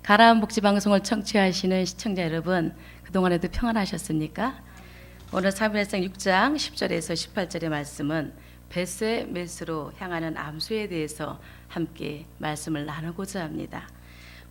가라앉 복지 방송을 청취하시는 시청자 여러분, 그동안에도 평안하셨습니까? 오늘 사무엘상 6장 10절에서 18절의 말씀은 벳의 메스로 향하는 암소에 대해서 함께 말씀을 나누고자 합니다.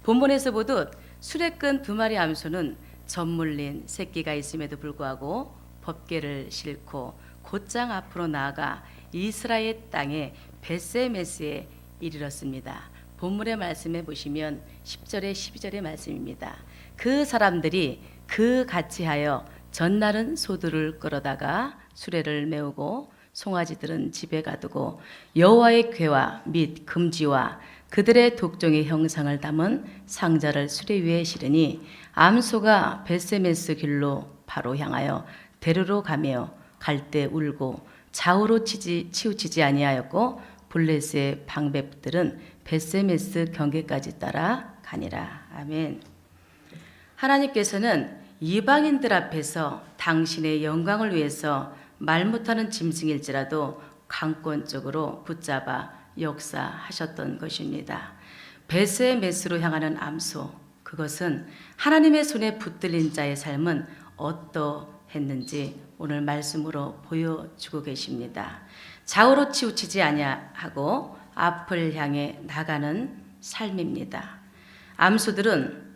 본문에서 보듯 술에 끈 두 마리 암소는 젖물린 새끼가 있음에도 불구하고 법궤를 싣고 곧장 앞으로 나아가 이스라엘 땅의 벳의 메스에 이르렀습니다. 본문의 말씀에 보시면 10절에 12절의 말씀입니다. 그 사람들이 그 같이 하여 전날은 소들을 끌어다가 수레를 메우고 송아지들은 집에 가두고 여호와의 궤와 및 금지와 그들의 독종의 형상을 담은 상자를 수레 위에 실으니 암소가 벳세메스 길로 바로 향하여 대로로 가며 갈 때 울고 좌우로 치우치지 아니하였고 블레스의 방백들은 벳세메스 경계까지 따라 가니라. 아멘. 하나님께서는 이방인들 앞에서 당신의 영광을 위해서 말 못하는 짐승일지라도 강권적으로 붙잡아 역사하셨던 것입니다. 벳세메스로 향하는 암소, 그것은 하나님의 손에 붙들린 자의 삶은 어떠했는지 오늘 말씀으로 보여주고 계십니다. 좌우로 치우치지 아니하고 앞을 향해 나가는 삶입니다. 암소들은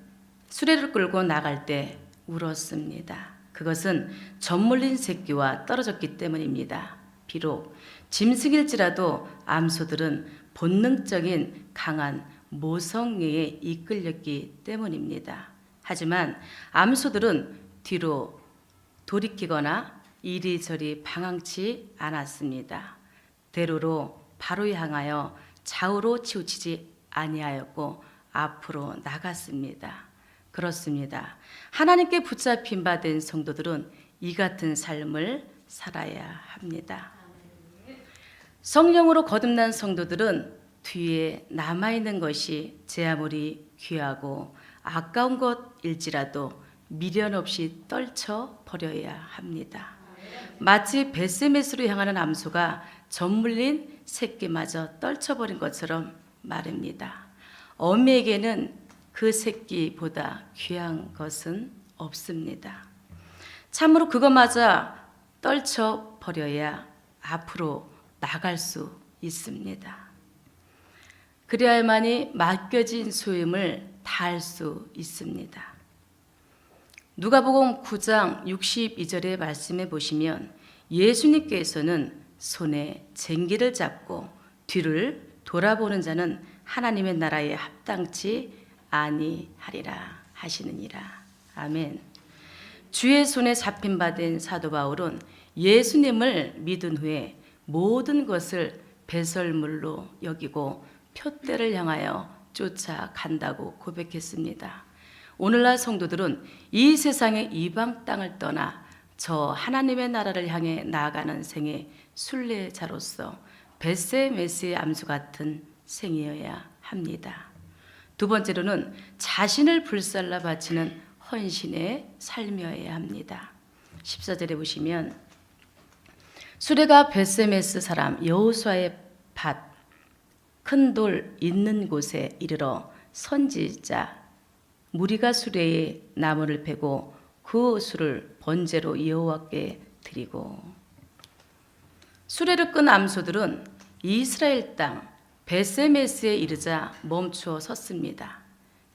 수레를 끌고 나갈 때 울었습니다. 그것은 젖물린 새끼와 떨어졌기 때문입니다. 비록 짐승일지라도 암소들은 본능적인 강한 모성애에 이끌렸기 때문입니다. 하지만 암소들은 뒤로 돌이키거나 이리저리 방황치 않았습니다. 대로로 바로 향하여 좌우로 치우치지 아니하였고 앞으로 나갔습니다. 그렇습니다. 하나님께 붙잡힌 바 된 성도들은 이 같은 삶을 살아야 합니다. 성령으로 거듭난 성도들은 뒤에 남아있는 것이 제 아무리 귀하고 아까운 것일지라도 미련 없이 떨쳐 버려야 합니다. 마치 벳세메스로 향하는 암소가 젖물린 새끼마저 떨쳐버린 것처럼 말입니다. 어미에게는 그 새끼보다 귀한 것은 없습니다. 참으로 그것마저 떨쳐버려야 앞으로 나갈 수 있습니다. 그래야만이 맡겨진 소임을 다할 수 있습니다. 누가복음 9장 62절의 말씀에 보시면 예수님께서는 손에 쟁기를 잡고 뒤를 돌아보는 자는 하나님의 나라에 합당치 아니하리라 하시느니라. 아멘. 주의 손에 잡힌 바 된 사도 바울은 예수님을 믿은 후에 모든 것을 배설물로 여기고 표대를 향하여 쫓아간다고 고백했습니다. 오늘날 성도들은 이 세상의 이방 땅을 떠나 저 하나님의 나라를 향해 나아가는 생의 순례자로서 벳세메스의 암소 같은 생이어야 합니다. 두 번째로는 자신을 불살라 바치는 헌신의 삶이어야 합니다. 14절에 보시면 수레가 벳세메스 사람 여호수아의 밭 큰 돌 있는 곳에 이르러 선지자 무리가 수레에 나무를 베고 그 수를 번제로 여호와께 드리고. 수레를 끈 암소들은 이스라엘 땅 벳세메스에 이르자 멈추어 섰습니다.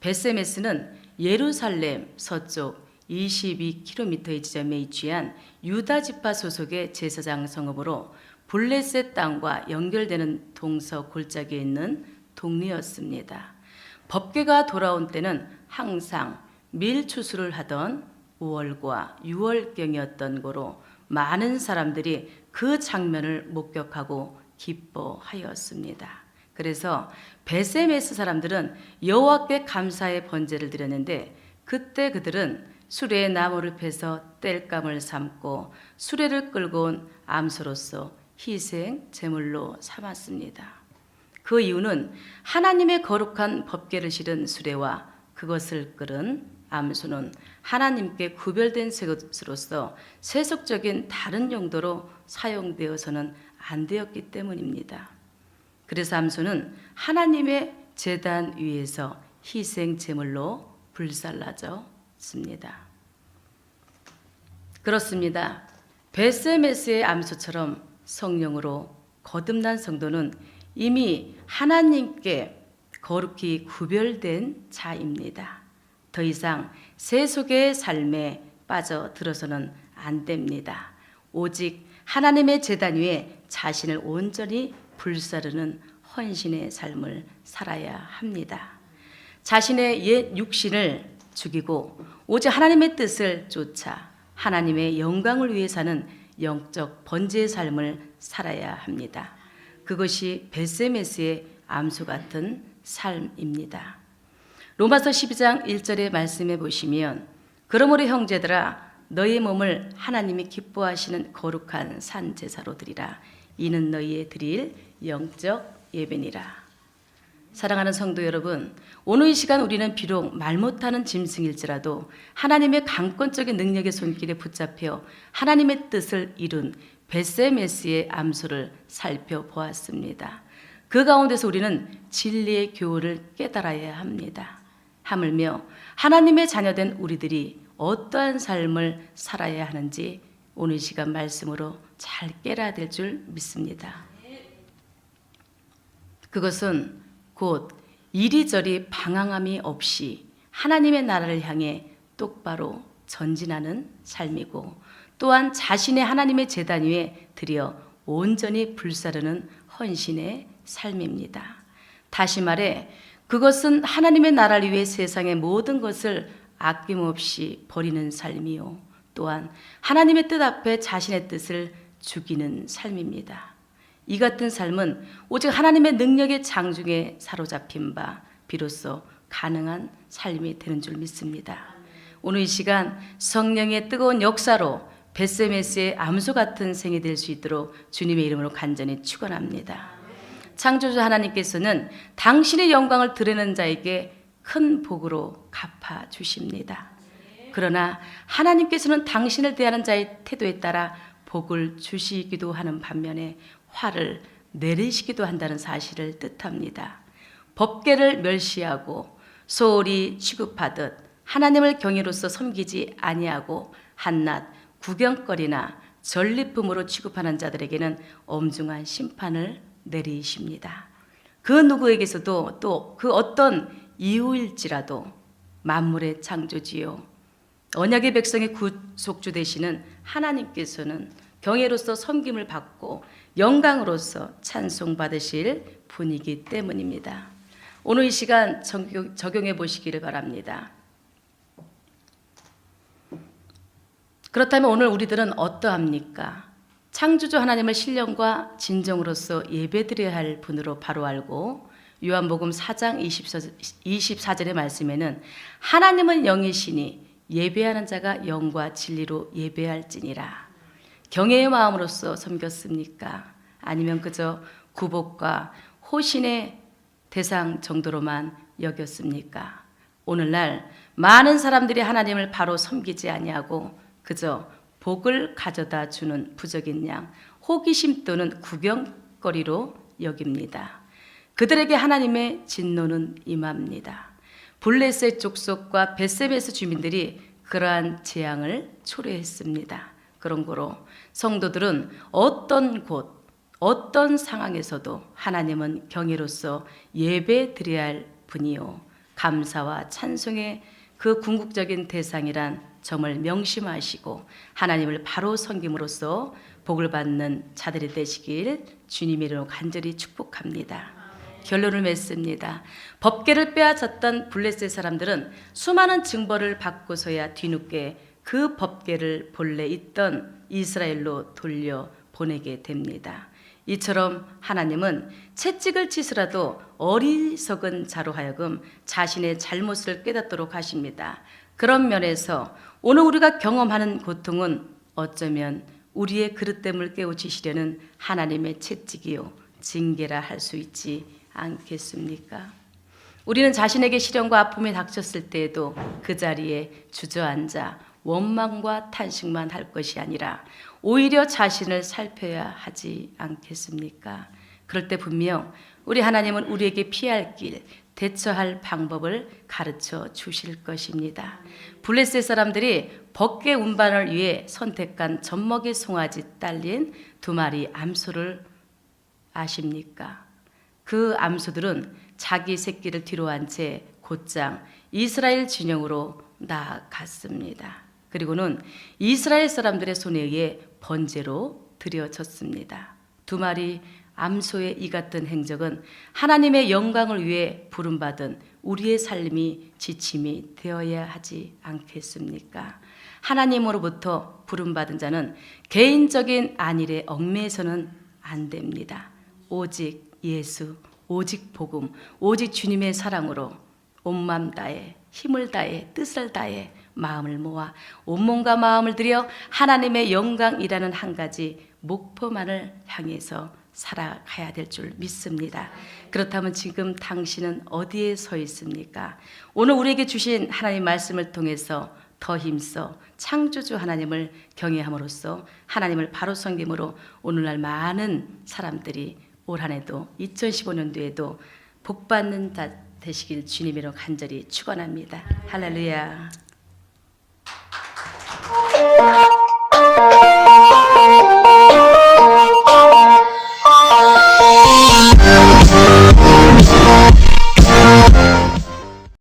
벳세메스는 예루살렘 서쪽 22km의 지점에 위치한 유다 지파 소속의 제사장 성읍으로 블레셋 땅과 연결되는 동서 골짜기에 있는 동리였습니다. 법궤가 돌아온 때는 항상 밀추수를 하던 5월과 6월경이었던 고로 많은 사람들이 그 장면을 목격하고 기뻐하였습니다. 그래서 벳세메스 사람들은 여호와께 감사의 번제를 드렸는데 그때 그들은 수레에 나무를 패서 땔감을 삼고 수레를 끌고 온 암소로서 희생 제물로 삼았습니다. 그 이유는 하나님의 거룩한 법궤를 실은 수레와 그것을 끌은 암소는 하나님께 구별된 것으로서 세속적인 다른 용도로 사용되어서는 안 되었기 때문입니다. 그래서 암소는 하나님의 제단 위에서 희생 제물로 불살라졌습니다. 그렇습니다. 베세메스의 암소처럼 성령으로 거듭난 성도는 이미 하나님께 거룩히 구별된 자입니다. 더 이상 세속의 삶에 빠져들어서는 안 됩니다. 오직 하나님의 제단 위에 자신을 온전히 불사르는 헌신의 삶을 살아야 합니다. 자신의 옛 육신을 죽이고 오직 하나님의 뜻을 쫓아 하나님의 영광을 위해 사는 영적 번제의 삶을 살아야 합니다. 그것이 베세메스의 암소 같은 삶입니다. 로마서 12장 1절의 말씀에 보시면 그러므로 형제들아 너희 몸을 하나님이 기뻐하시는 거룩한 산 제사로 드리라. 이는 너희의 드릴 영적 예배니라. 사랑하는 성도 여러분, 오늘 이 시간 우리는 비록 말 못하는 짐승일지라도 하나님의 강권적인 능력의 손길에 붙잡혀 하나님의 뜻을 이룬 베세메스의 암소를 살펴보았습니다. 그 가운데서 우리는 진리의 교훈을 깨달아야 합니다. 하물며 하나님의 자녀된 우리들이 어떠한 삶을 살아야 하는지 오늘 이 시간 말씀으로 잘 깨달아야 될 줄 믿습니다. 그것은 곧 이리저리 방황함이 없이 하나님의 나라를 향해 똑바로 전진하는 삶이고 또한 자신의 하나님의 제단 위에 들여 온전히 불사르는 헌신의 삶입니다. 다시 말해 그것은 하나님의 나라를 위해 세상의 모든 것을 아낌없이 버리는 삶이요 또한 하나님의 뜻 앞에 자신의 뜻을 죽이는 삶입니다. 이 같은 삶은 오직 하나님의 능력의 장중에 사로잡힌 바 비로소 가능한 삶이 되는 줄 믿습니다. 오늘 이 시간 성령의 뜨거운 역사로 베세메스의 암소 같은 생이 될 수 있도록 주님의 이름으로 간절히 축원합니다. 창조주 하나님께서는 당신의 영광을 드러내는 자에게 큰 복으로 갚아 주십니다. 그러나 하나님께서는 당신을 대하는 자의 태도에 따라 복을 주시기도 하는 반면에 화를 내리시기도 한다는 사실을 뜻합니다. 법궤를 멸시하고 소홀히 취급하듯 하나님을 경외로서 섬기지 아니하고 한낱 구경거리나 전리품으로 취급하는 자들에게는 엄중한 심판을 내리십니다. 그 누구에게서도 또 그 어떤 이유일지라도 만물의 창조주요 언약의 백성의 구속주 되시는 하나님께서는 경외로서 섬김을 받고 영광으로서 찬송받으실 분이기 때문입니다. 오늘 이 시간 적용해 보시기를 바랍니다. 그렇다면 오늘 우리들은 어떠합니까? 창조주 하나님을 신령과 진정으로서 예배드려야 할 분으로 바로 알고 요한복음 4장 24절의 말씀에는 하나님은 영이시니 예배하는 자가 영과 진리로 예배할지니라. 경외의 마음으로서 섬겼습니까? 아니면 그저 구복과 호신의 대상 정도로만 여겼습니까? 오늘날 많은 사람들이 하나님을 바로 섬기지 아니하고 그저 복을 가져다 주는 부적인 양, 호기심 또는 구경거리로 여깁니다. 그들에게 하나님의 진노는 임합니다. 블레셋 족속과 베세메스 주민들이 그러한 재앙을 초래했습니다. 그런 거로 성도들은 어떤 곳, 어떤 상황에서도 하나님은 경외로서 예배 드려야 할 분이요 감사와 찬송의 그 궁극적인 대상이란 점을 명심하시고 하나님을 바로 섬김으로써 복을 받는 자들이 되시길 주님의 이름으로 간절히 축복합니다. 결론을 맺습니다. 법궤를 빼앗았던 블레셋 사람들은 수많은 징벌을 받고서야 뒤늦게 그 법궤를 본래 있던 이스라엘로 돌려 보내게 됩니다. 이처럼 하나님은 채찍을 치더라도 어리석은 자로 하여금 자신의 잘못을 깨닫도록 하십니다. 그런 면에서 오늘 우리가 경험하는 고통은 어쩌면 우리의 그릇됨을 깨우치시려는 하나님의 채찍이요 징계라 할 수 있지 않겠습니까? 우리는 자신에게 시련과 아픔이 닥쳤을 때에도 그 자리에 주저앉아 원망과 탄식만 할 것이 아니라 오히려 자신을 살펴야 하지 않겠습니까? 그럴 때 분명 우리 하나님은 우리에게 피할 길, 대처할 방법을 가르쳐 주실 것입니다. 블레셋 사람들이 법궤 운반을 위해 선택한 젖먹이 송아지 딸린 2마리 암소를 아십니까? 그 암소들은 자기 새끼를 뒤로 한 채 곧장 이스라엘 진영으로 나아갔습니다. 그리고는 이스라엘 사람들의 손에 의해 번제로 드려졌습니다. 2마리 암소의 이 같은 행적은 하나님의 영광을 위해 부름받은 우리의 삶이 지침이 되어야 하지 않겠습니까? 하나님으로부터 부름받은 자는 개인적인 안일에 얽매여서는 안 됩니다. 오직 예수, 오직 복음, 오직 주님의 사랑으로 온맘 다해, 힘을 다해, 뜻을 다해, 마음을 모아 온몸과 마음을 들여 하나님의 영광이라는 한 가지 목표만을 향해서 살아가야 될 줄 믿습니다. 그렇다면 지금 당신은 어디에 서 있습니까? 오늘 우리에게 주신 하나님 말씀을 통해서 더 힘써 창조주 하나님을 경외함으로써 하나님을 바로 섬김으로 오늘날 많은 사람들이 올 한 해도 2015년도에도 복받는 자 되시길 주님으로 간절히 축원합니다. 할렐루야.